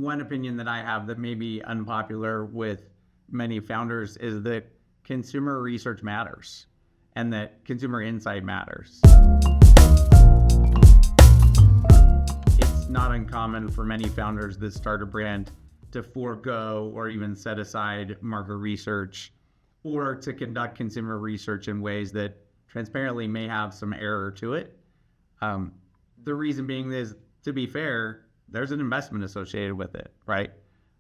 one opinion that I have that may be unpopular with many founders is that consumer research matters and that consumer insight matters. It's not uncommon for many founders that start a brand to forego or even set aside market research or to conduct consumer research in ways that transparently may have some error to it. The reason being is, to be fair, there's an investment associated with it, right?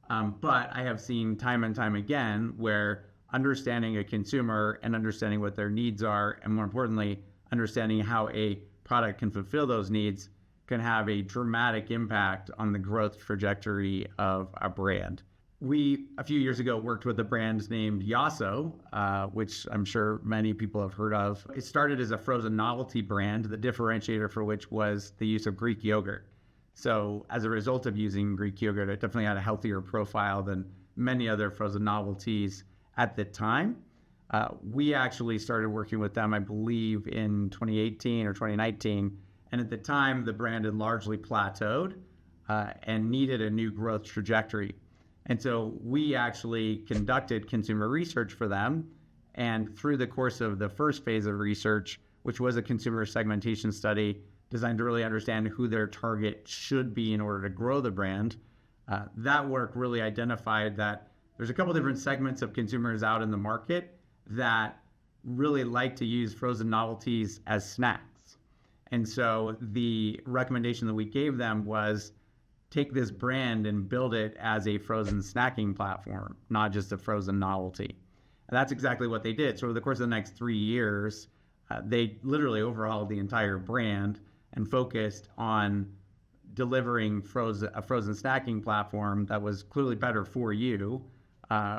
But I have seen time and time again where understanding a consumer and understanding what their needs are, and more importantly, understanding how a product can fulfill those needs can have a dramatic impact on the growth trajectory of a brand. We, a few years ago, worked with a brand named Yasso, which I'm sure many people have heard of. It started as a frozen novelty brand, the differentiator for which was the use of Greek yogurt. So as a result of using Greek yogurt, it definitely had a healthier profile than many other frozen novelties at the time. We actually started working with them, I believe, in 2018 or 2019. And at the time, the brand had largely plateaued and needed a new growth trajectory. And so we actually conducted consumer research for them. And through the course of the first phase of research, which was a consumer segmentation study designed to really understand who their target should be in order to grow the brand, that work really identified that there's a couple different segments of consumers out in the market that really like to use frozen novelties as snacks. And so the recommendation that we gave them was take this brand and build it as a frozen snacking platform, not just a frozen novelty. And that's exactly what they did. So over the course of the next 3 years, they literally overhauled the entire brand and focused on delivering a frozen snacking platform that was clearly better for you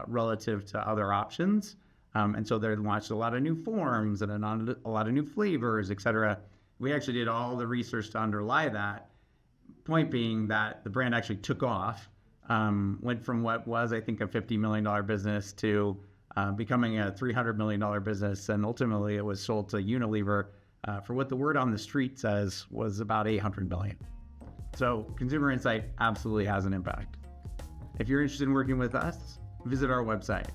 relative to other options. And so they launched a lot of new forms and a lot of new flavors, et cetera. We actually did all the research to underlie that. Point being that the brand actually took off, went from what was, I think, a $50 million business to becoming a $300 million business. And ultimately, it was sold to Unilever for what the word on the street says was about $800 million. So consumer insight absolutely has an impact. If you're interested in working with us, visit our website,